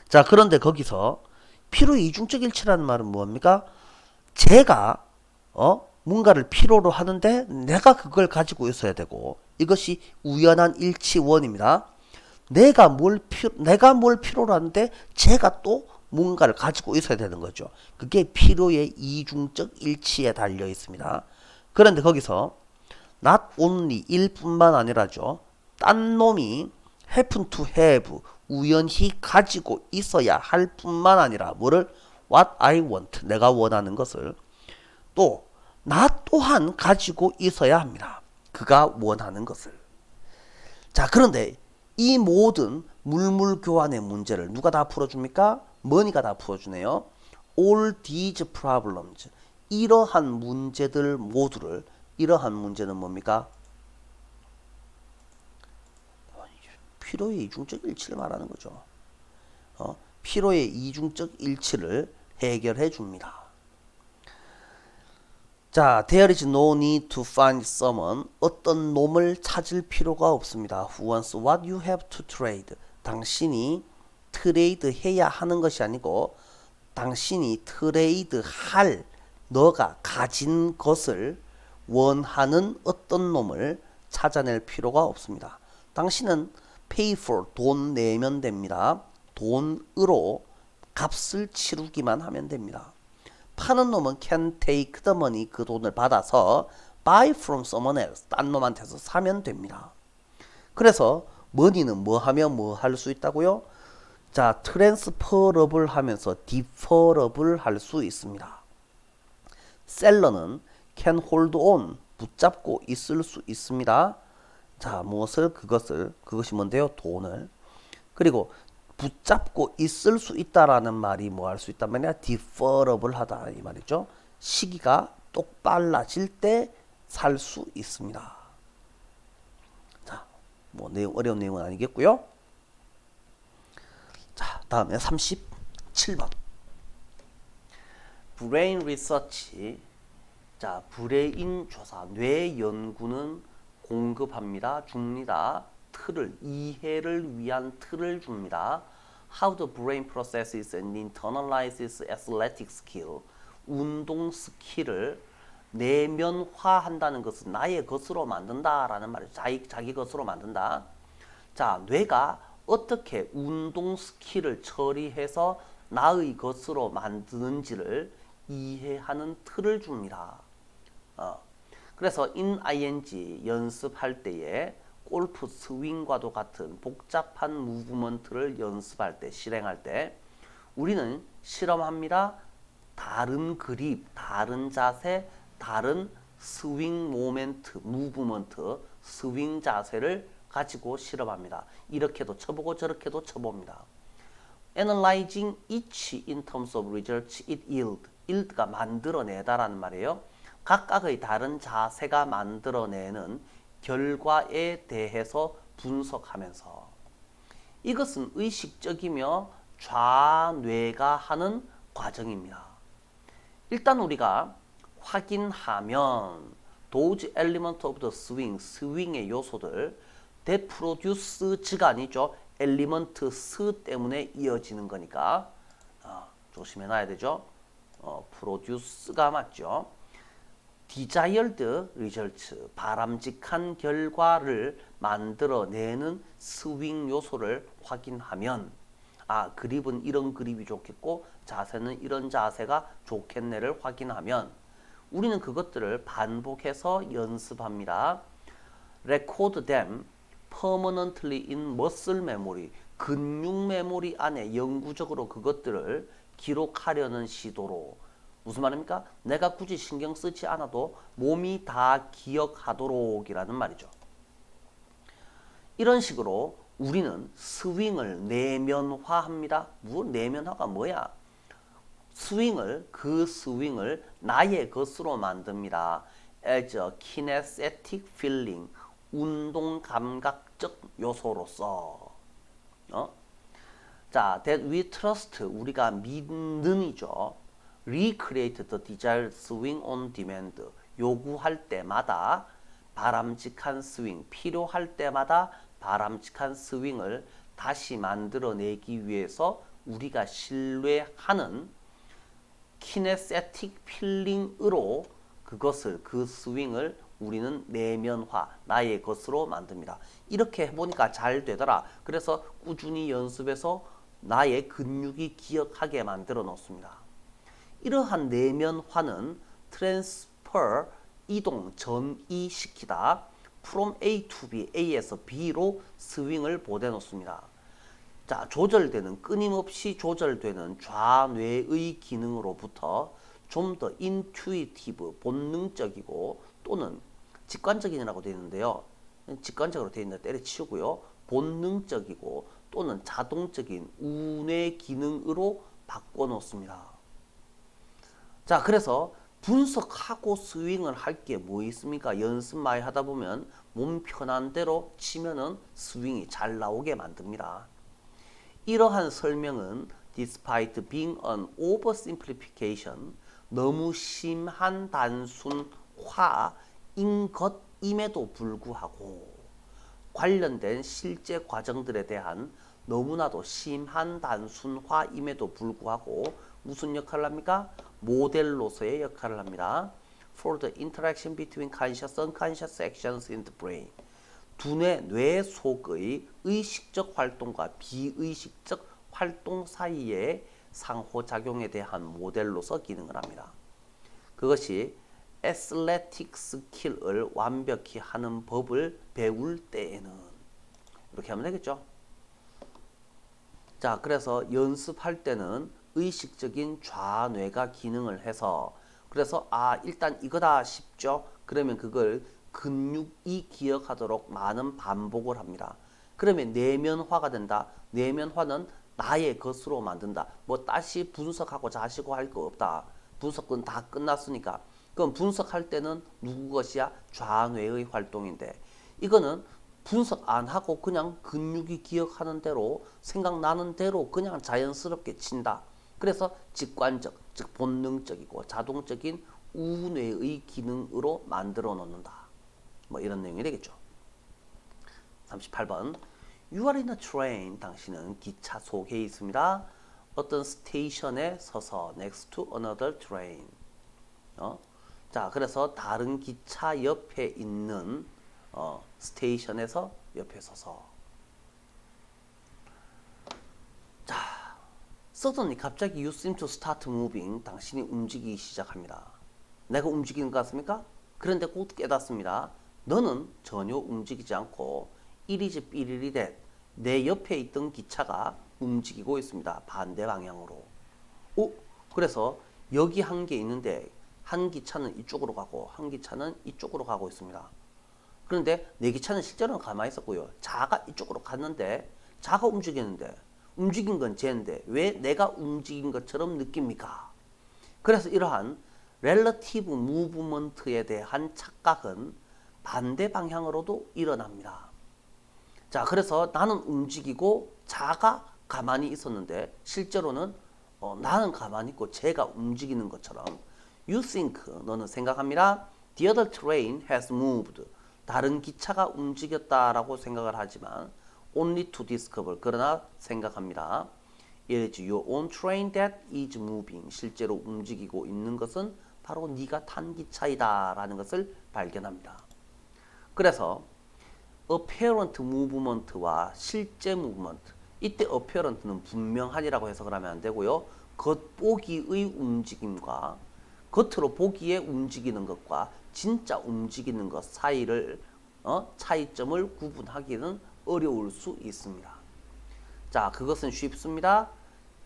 Speaker 1: 자, 그런데 거기서 필요의 이중적 일치라는 말은 뭡니까? 제가 뭔가를 필요로 하는데 내가 그걸 가지고 있어야 되고, 이것이 우연한 일치원입니다. 내가 뭘 필요로 하는데 제가 또 뭔가를 가지고 있어야 되는 거죠. 그게 필요의 이중적 일치에 달려 있습니다. 그런데 거기서 not only 일뿐만 아니라죠. 딴 놈이 happen to have, 우연히 가지고 있어야 할 뿐만 아니라 뭐를? What I want, 내가 원하는 것을 또 나 또한 가지고 있어야 합니다. 그가 원하는 것을. 자, 그런데 이 모든 물물 교환의 문제를 누가 다 풀어줍니까? 머니가 다 풀어주네요. All these problems, 이러한 문제들 모두를, 이러한 문제는 뭡니까? 필요의 이중적 일치를 말하는 거죠. 필요의 이중적 일치를 해결해 줍니다. 자, there is no need to find someone, 어떤 놈을 찾을 필요가 없습니다. Who wants what you have to trade, 당신이 트레이드 해야 하는 것이 아니고 당신이 트레이드 할, 너가 가진 것을 원하는 어떤 놈을 찾아낼 필요가 없습니다. 당신은 pay for 돈 내면 됩니다. 돈으로 값을 치르기만 하면 됩니다. 파는 놈은 can take the money 그 돈을 받아서 buy from someone else 딴 놈한테서 사면 됩니다. 그래서 money는 뭐 하면 뭐 할 수 있다고요? 자, transferable 하면서 deferable 할 수 있습니다. 셀러는 can hold on 붙잡고 있을 수 있습니다. 자, 무엇을 그것이 뭔데요? 돈을. 그리고 붙잡고 있을 수 있다라는 말이 뭐 할 수 있단 말이야? deferable 하다 이 말이죠. 시기가 똑빨라질 때 살 수 있습니다. 자, 뭐 내용 어려운 내용은 아니겠고요. 자, 다음에 37번. 브레인 리서치. 자, 브레인 조사, 뇌 연구는 공급합니다. 줍니다. 틀을, 이해를 위한 틀을 줍니다. How the brain processes and internalizes athletic skill. 운동 스킬을 내면화한다는 것은 나의 것으로 만든다라는 말이죠. 자기 것으로 만든다. 자, 뇌가 어떻게 운동 스킬을 처리해서 나의 것으로 만드는지를 이해하는 틀을 줍니다. 그래서 ing 연습할 때에 골프 스윙과도 같은 복잡한 무브먼트를 연습할 때, 실행할 때 우리는 실험합니다. 다른 그립, 다른 자세, 다른 스윙 모멘트, 무브먼트, 스윙 자세를 가지고 실험합니다. 이렇게도 쳐보고 저렇게도 쳐봅니다. Analyzing each in terms of results it yield. yield가 만들어내다라는 말이에요. 각각의 다른 자세가 만들어내는 결과에 대해서 분석하면서 이것은 의식적이며 좌뇌가 하는 과정입니다. 일단 우리가 확인하면 those element of the swing, 스윙의 요소들 that produce가 아니죠. 엘리먼트 때문에 이어지는 거니까 조심해 놔야 되죠. produce가 맞죠. desired results, 바람직한 결과를 만들어내는 스윙 요소를 확인하면 그립은 이런 그립이 좋겠고 자세는 이런 자세가 좋겠네를 확인하면 우리는 그것들을 반복해서 연습합니다. record them permanently in muscle memory, 근육 메모리 안에 영구적으로 그것들을 기록하려는 시도로. 무슨 말입니까? 내가 굳이 신경 쓰지 않아도 몸이 다 기억하도록 이라는 말이죠. 이런 식으로 우리는 스윙을 내면화합니다. 내면화가 뭐야? 그 스윙을 나의 것으로 만듭니다. as a kinesthetic feeling, 운동 감각적 요소로서. 자, that we trust, 우리가 믿는 이죠. recreate the desired swing on demand, 요구할 때마다 바람직한 스윙, 필요할 때마다 바람직한 스윙을 다시 만들어내기 위해서 우리가 신뢰하는 키네세틱 필링으로 그 스윙을 우리는 내면화, 나의 것으로 만듭니다. 이렇게 해보니까 잘 되더라. 그래서 꾸준히 연습해서 나의 근육이 기억하게 만들어 놓습니다. 이러한 내면화는 transfer, 이동, 전이시키다. from A to B, A에서 B로 스윙을 보내놓습니다. 자, 끊임없이 조절되는 좌뇌의 기능으로부터 좀 더 intuitive, 본능적이고 또는 직관적인이라고 되어 있는데요. 직관적으로 되어 있는데 때려치우고요. 본능적이고 또는 자동적인 우뇌 기능으로 바꿔놓습니다. 자, 그래서 분석하고 스윙을 할 게 뭐 있습니까? 연습 많이 하다 보면 몸 편한 대로 치면은 스윙이 잘 나오게 만듭니다. 이러한 설명은 despite being an oversimplification, 너무 심한 단순화인 것임에도 불구하고 관련된 실제 과정들에 대한 너무나도 심한 단순화임에도 불구하고 무슨 역할을 합니까? 모델로서의 역할을 합니다. for the interaction between conscious and unconscious actions in the brain. 두뇌 뇌 속의 의식적 활동과 비의식적 활동 사이의 상호작용에 대한 모델로서 기능을 합니다. 그것이 athletic skill을 완벽히 하는 법을 배울 때에는 이렇게 하면 되겠죠. 자, 그래서 연습할 때는 의식적인 좌뇌가 기능을 해서 그래서 일단 이거다 싶죠. 그러면 그걸 근육이 기억하도록 많은 반복을 합니다. 그러면 내면화가 된다. 내면화는 나의 것으로 만든다. 뭐 다시 분석하고 자시고 할 거 없다. 분석은 다 끝났으니까. 그럼 분석할 때는 누구 것이야? 좌뇌의 활동인데 이거는 분석 안 하고 그냥 근육이 기억하는 대로 생각나는 대로 그냥 자연스럽게 친다. 그래서 직관적, 즉 본능적이고 자동적인 우뇌의 기능으로 만들어 놓는다. 뭐 이런 내용이 되겠죠. 38번 You are in a train. 당신은 기차 속에 있습니다. 어떤 스테이션에 서서 next to another train. 자, 그래서 다른 기차 옆에 있는 스테이션에서 옆에 서서. 자, suddenly 갑자기 you seem to start moving. 당신이 움직이기 시작합니다. 내가 움직이는 것 같습니까? 그런데 곧 깨닫습니다. 너는 전혀 움직이지 않고 it is 삐리리 that 내 옆에 있던 기차가 움직이고 있습니다. 반대 방향으로. 그래서 여기 한 개 있는데 한 기차는 이쪽으로 가고 한 기차는 이쪽으로 가고 있습니다. 그런데 내 기차는 실제로는 가만히 있었고요. 자가 이쪽으로 갔는데 자가 움직이는데 움직인 건 쟤인데 왜 내가 움직인 것처럼 느낍니까? 그래서 이러한 relative movement에 대한 착각은 반대 방향으로도 일어납니다. 자, 그래서 나는 움직이고 자가 가만히 있었는데 실제로는 나는 가만히 있고 쟤가 움직이는 것처럼 You think, 너는 생각합니다. The other train has moved. 다른 기차가 움직였다라고 생각을 하지만 only to discover, 그러나 생각합니다. It is your own train that is moving. 실제로 움직이고 있는 것은 바로 네가 탄 기차이다 라는 것을 발견합니다. 그래서 apparent movement와 실제 movement, 이때 apparent는 분명하니라고 해석을 하면 안 되고요. 겉보기의 움직임과 겉으로 보기에 움직이는 것과 진짜 움직이는 것 사이를 차이점을 구분하기는 어려울 수 있습니다. 자, 그것은 쉽습니다.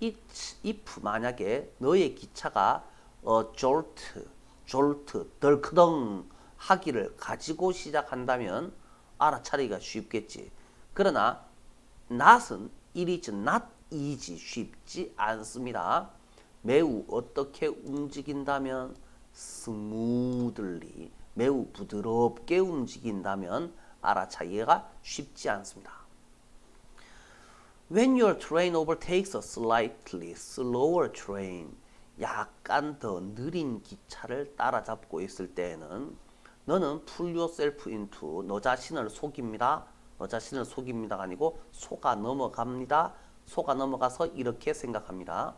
Speaker 1: if 만약에 너의 기차가 jolt, 덜크덩 하기를 가지고 시작한다면 알아차리기가 쉽겠지. 그러나 not은 it is not easy, 쉽지 않습니다. 매우 어떻게 움직인다면 smoothly, 매우 부드럽게 움직인다면 알아차기가 쉽지 않습니다. When your train overtakes a slightly slower train, 약간 더 느린 기차를 따라잡고 있을 때에는 너는 pull yourself into, 너 자신을 속입니다. 너 자신을 속입니다가 아니고 속아 넘어갑니다. 속아 넘어가서 이렇게 생각합니다.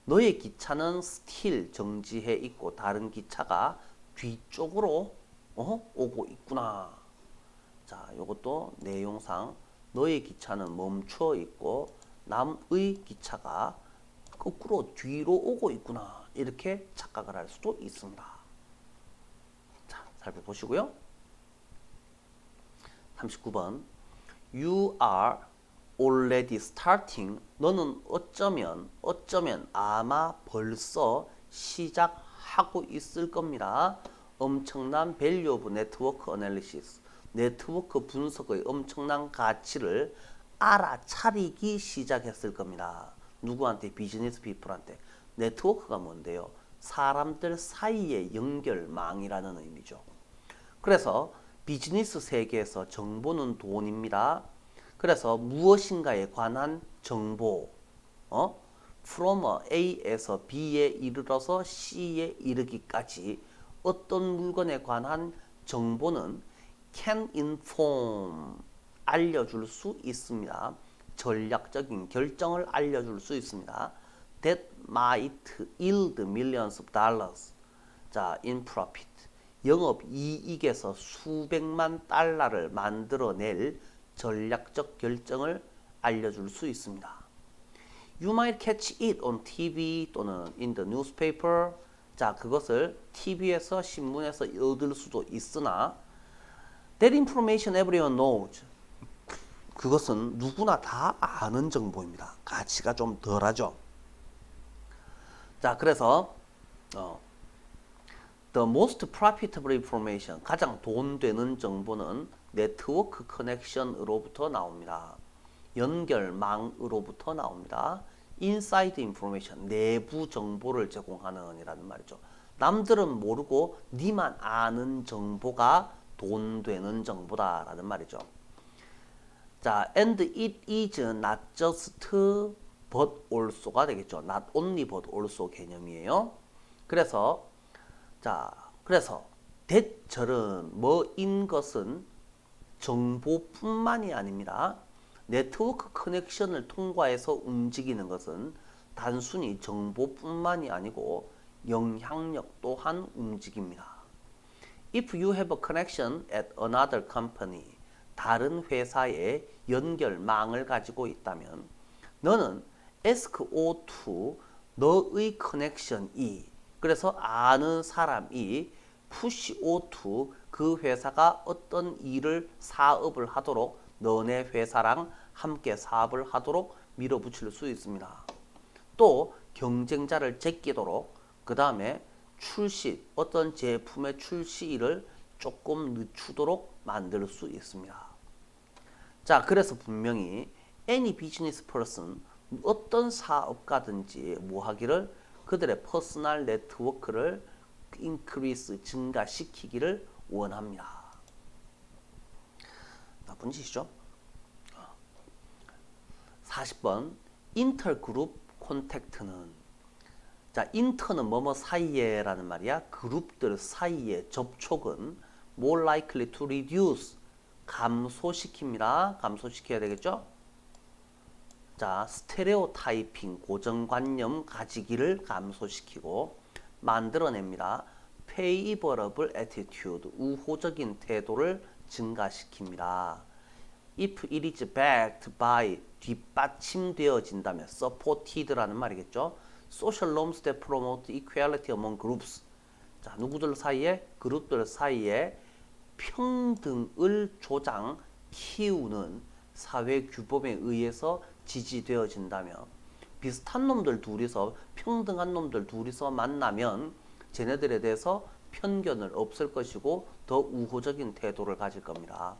Speaker 1: 너의 기차는 still 정지해 있고 다른 기차가 뒤쪽으로 오고 있구나. 자, 이것도 내용상 너의 기차는 멈춰 있고 남의 기차가 거꾸로 뒤로 오고 있구나. 이렇게 착각을 할 수도 있습니다. 자, 살펴보시고요. 39번 You are already starting. 너는 어쩌면 아마 벌써 시작하고 있을 겁니다. 엄청난 value of network analysis. 네트워크 분석의 엄청난 가치를 알아차리기 시작했을 겁니다. 누구한테? 비즈니스 피플한테. 네트워크가 뭔데요? 사람들 사이의 연결망이라는 의미죠. 그래서 비즈니스 세계에서 정보는 돈입니다. 그래서 무엇인가에 관한 정보, from A에서 B에 이르러서 C에 이르기까지 어떤 물건에 관한 정보는 can inform, 알려줄 수 있습니다. 전략적인 결정을 알려줄 수 있습니다. That might yield millions of dollars. 자, in profit. 영업 이익에서 수백만 달러를 만들어낼 전략적 결정을 알려줄 수 있습니다. You might catch it on TV 또는 in the newspaper. 자, 그것을 TV에서 신문에서 얻을 수도 있으나 that information everyone knows. 그것은 누구나 다 아는 정보입니다. 가치가 좀 덜하죠. 자, 그래서 The most profitable information, 가장 돈 되는 정보는 네트워크 커넥션으로부터 나옵니다. 연결망으로부터 나옵니다. Inside information, 내부 정보를 제공하는 이라는 말이죠. 남들은 모르고 니만 아는 정보가 돈 되는 정보다 라는 말이죠. 자, and it is not just but also가 되겠죠. not only but also 개념이에요. 그래서 대절은 뭐인 것은 정보뿐만이 아닙니다. 네트워크 커넥션을 통과해서 움직이는 것은 단순히 정보뿐만이 아니고 영향력 또한 움직입니다. If you have a connection at another company, 다른 회사의 연결망을 가지고 있다면 너는 ask O2, 너의 커넥션이 그래서 아는 사람이 push O2, 그 회사가 어떤 일을 사업을 하도록 너네 회사랑 함께 사업을 하도록 밀어붙일 수 있습니다. 또 경쟁자를 제끼도록 그 다음에 출시, 어떤 제품의 출시일을 조금 늦추도록 만들 수 있습니다. 자, 그래서 분명히 any business person, 어떤 사업가든지 뭐 하기를 그들의 퍼스널 네트워크를 increase, 증가시키기를 원합니다. 나쁜 짓이죠. 40번 인터그룹 콘택트는, 자, 인터는 뭐뭐 사이에 라는 말이야. 그룹들 사이의 접촉은 more likely to reduce, 감소시킵니다. 감소시켜야 되겠죠. 자, 스테레오타이핑, 고정관념 가지기를 감소시키고 만들어냅니다. favorable attitude, 우호적인 태도를 증가시킵니다. If it is backed by, 뒷받침되어진다면 supported라는 말이겠죠. Social norms that promote equality among groups. 자, 누구들 사이에? 그룹들 사이에 평등을 조장, 키우는 사회 규범에 의해서 지지되어진다면, 비슷한 놈들 둘이서, 평등한 놈들 둘이서 만나면 쟤네들에 대해서 편견을 없앨 것이고 더 우호적인 태도를 가질 겁니다.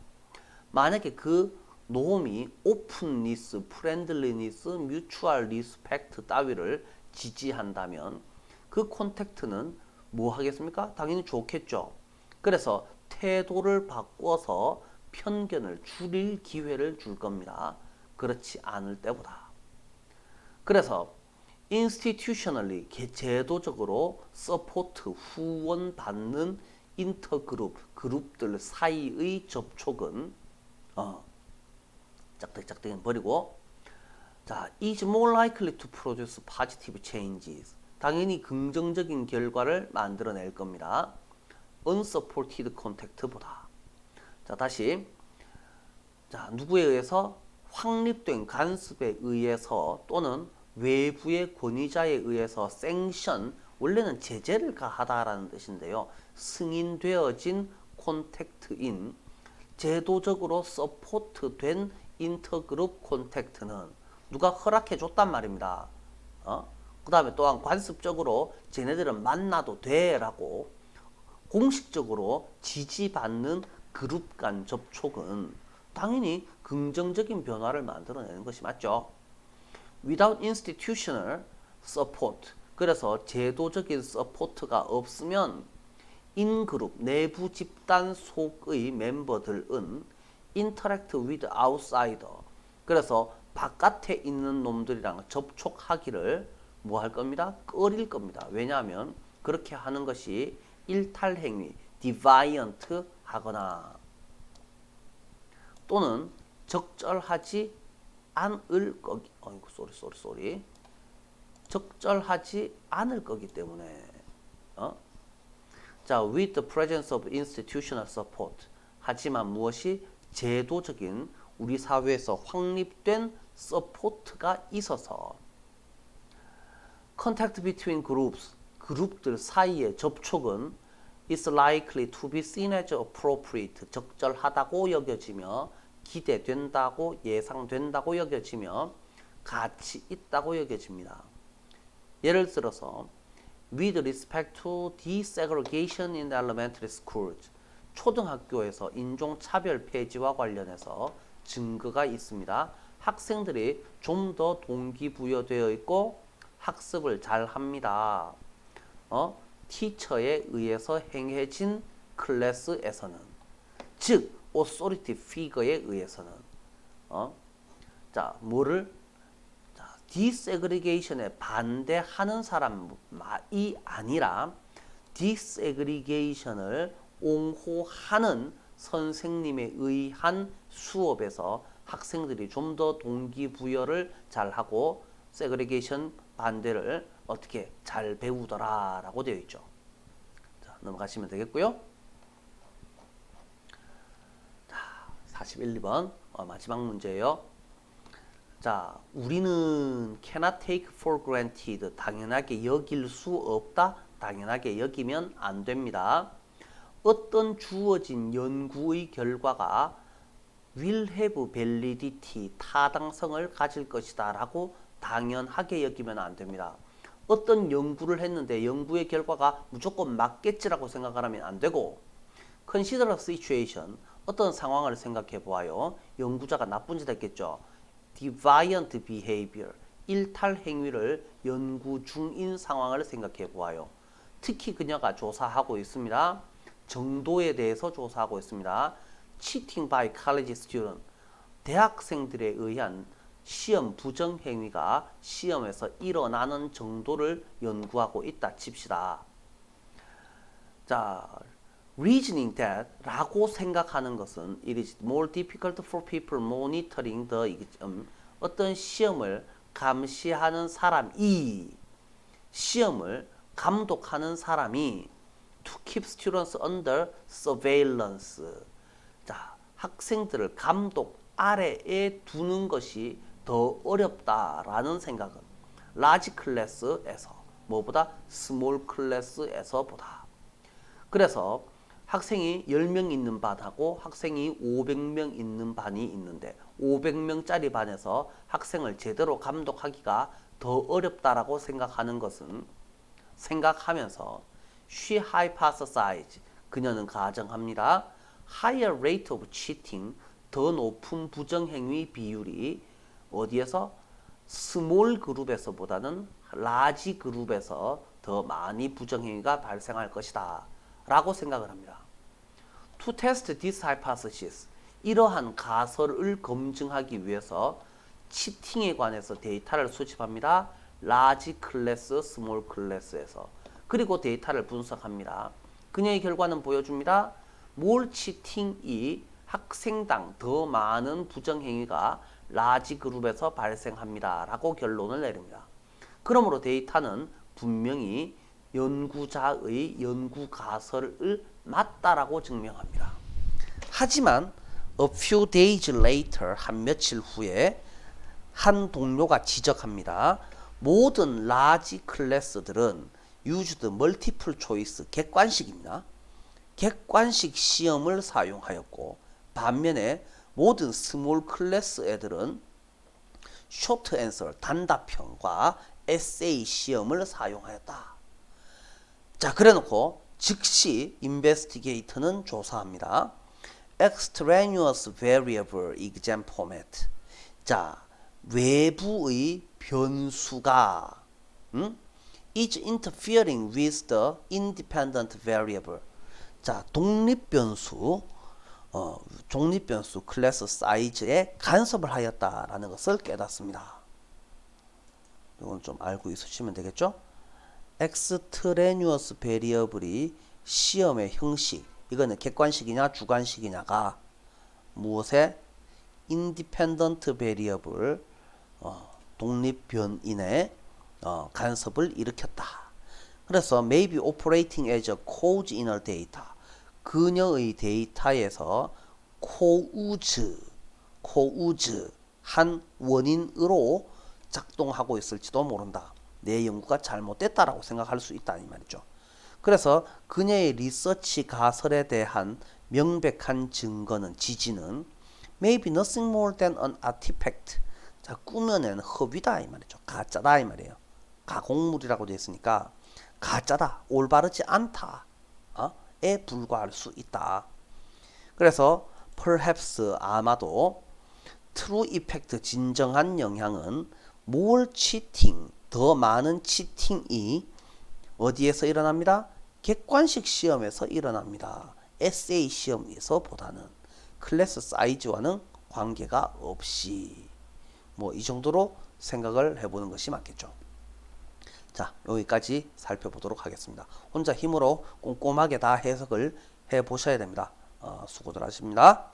Speaker 1: 만약에 그 놈이 오픈니스, 프렌들리니스, 뮤추얼 리스펙트 따위를 지지한다면 그 콘택트는 뭐 하겠습니까? 당연히 좋겠죠. 그래서 태도를 바꿔서 편견을 줄일 기회를 줄 겁니다. 그렇지 않을 때보다. 그래서 institutionally, 제도적으로 서포트, 후원받는 인터그룹, 그룹들 사이의 접촉은 짝대기는 버리고, 자, is more likely to produce positive changes. 당연히 긍정적인 결과를 만들어낼 겁니다. unsupported contact보다. 자, 다시. 자, 누구에 의해서? 확립된 간섭에 의해서 또는 외부의 권위자에 의해서 생션, 원래는 제재를 가하다라는 뜻인데요. 승인되어진 콘택트인, 제도적으로 서포트된 인터그룹 콘택트는 누가 허락해 줬단 말입니다. 그 다음에 또한 관습적으로 쟤네들은 만나도 돼 라고 공식적으로 지지받는 그룹 간 접촉은 당연히 긍정적인 변화를 만들어내는 것이 맞죠. Without institutional support, 그래서 제도적인 서포트가 없으면 인그룹, 내부 집단 속의 멤버들은 interact with outsider, 그래서 바깥에 있는 놈들이랑 접촉하기를 뭐 할 겁니다? 꺼릴 겁니다. 왜냐하면 그렇게 하는 것이 일탈행위, deviant 하거나 또는 적절하지 않을 거기, 적절하지 않을 거기 때문에, 자, with the presence of institutional support. 하지만 무엇이 제도적인 우리 사회에서 확립된 서포트가 있어서 contact between groups, 그룹들 사이의 접촉은 is likely to be seen as appropriate, 적절하다고 여겨지며 기대된다고 예상된다고 여겨지며 가치 있다고 여겨집니다. 예를 들어서 with respect to desegregation in elementary schools, 초등학교에서 인종차별 폐지와 관련해서 증거가 있습니다. 학생들이 좀 더 동기부여되어 있고 학습을 잘 합니다. 티처에 의해서 행해진 클래스에서는, 즉 authority figure에 의해서는 자, 뭐를 디세그리게이션에 반대하는 사람이 아니라 디세그리게이션을 옹호하는 선생님에 의한 수업에서 학생들이 좀 더 동기부여를 잘하고 세그리게이션 반대를 어떻게 잘 배우더라 라고 되어 있죠. 자, 넘어가시면 되겠고요. 자, 41, 2번 마지막 문제예요. 자, 우리는 cannot take for granted, 당연하게 여길 수 없다, 당연하게 여기면 안 됩니다. 어떤 주어진 연구의 결과가 will have validity, 타당성을 가질 것이다 라고 당연하게 여기면 안 됩니다. 어떤 연구를 했는데 연구의 결과가 무조건 맞겠지라고 생각을 하면 안 되고, consider a situation, 어떤 상황을 생각해 보아요. 연구자가 나쁜 짓 했겠죠. deviant behavior, 일탈 행위를 연구 중인 상황을 생각해 보아요. 특히 그녀가 조사하고 있습니다. 정도에 대해서 조사하고 있습니다. cheating by college student, 대학생들에 의한 시험 부정 행위가 시험에서 일어나는 정도를 연구하고 있다 칩시다. 자, reasoning that 라고 생각하는 것은 it is more difficult for people monitoring the 어떤 시험을 감시하는 사람이, 시험을 감독하는 사람이 to keep students under surveillance, 자, 학생들을 감독 아래에 두는 것이 더 어렵다라는 생각은 large class에서 뭐보다 small class에서 보다. 그래서 학생이 10명 있는 반하고 학생이 500명 있는 반이 있는데 500명짜리 반에서 학생을 제대로 감독하기가 더 어렵다라고 생각하는 것은, 생각하면서 she hypothesized, 그녀는 가정합니다. higher rate of cheating, 더 높은 부정행위 비율이 어디에서? 스몰 그룹에서보다는 라지 그룹에서 더 많이 부정행위가 발생할 것이다 라고 생각을 합니다. To test this hypothesis, 이러한 가설을 검증하기 위해서 치팅에 관해서 데이터를 수집합니다. 라지 클래스, 스몰 클래스에서. 그리고 데이터를 분석합니다. 그녀의 결과는 보여줍니다. 몰 치팅이 학생당 더 많은 부정행위가 라지 그룹에서 발생합니다 라고 결론을 내립니다. 그러므로 데이터는 분명히 연구자의 연구 가설을 맞다라고 증명합니다. 하지만 a few days later, 한 며칠 후에 한 동료가 지적합니다. 모든 라지 클래스들은 used multiple choice, 객관식입니다. 객관식 시험을 사용하였고, 반면에 모든 스몰 클래스 애들은 short answer, 단답형과 에세이 시험을 사용하였다. 자, 그래놓고 즉시 investigator는 조사합니다. extraneous variable exam format. 자, 외부의 변수가 is interfering with the independent variable. 자, 독립변수 클래스 사이즈에 간섭을 하였다라는 것을 깨닫습니다. 이건 좀 알고 있으시면 되겠죠? extraneous variable이 시험의 형식, 이거는 객관식이냐 주관식이냐가 무엇에? independent variable, 독립변인의 간섭을 일으켰다. 그래서 may be operating as a cause in a data. 그녀의 데이터에서 cause 한 원인으로 작동하고 있을지도 모른다. 내 연구가 잘못됐다라고 생각할 수 있다 이 말이죠. 그래서 그녀의 리서치 가설에 대한 명백한 증거는 지지는 maybe nothing more than an artifact. 자, 꾸며낸 허위다 이 말이죠. 가짜다 이 말이에요. 가공물이라고 되어 있으니까 가짜다, 올바르지 않다, 에 불과할 수 있다. 그래서 perhaps 아마도 true effect 진정한 영향은 more cheating 더 많은 치팅이 어디에서 일어납니다? 객관식 시험에서 일어납니다. 에세이 시험에서 보다는 클래스 사이즈와는 관계가 없이 뭐 이 정도로 생각을 해보는 것이 맞겠죠. 자, 여기까지 살펴보도록 하겠습니다. 혼자 힘으로 꼼꼼하게 다 해석을 해 보셔야 됩니다. 수고들 하십니다.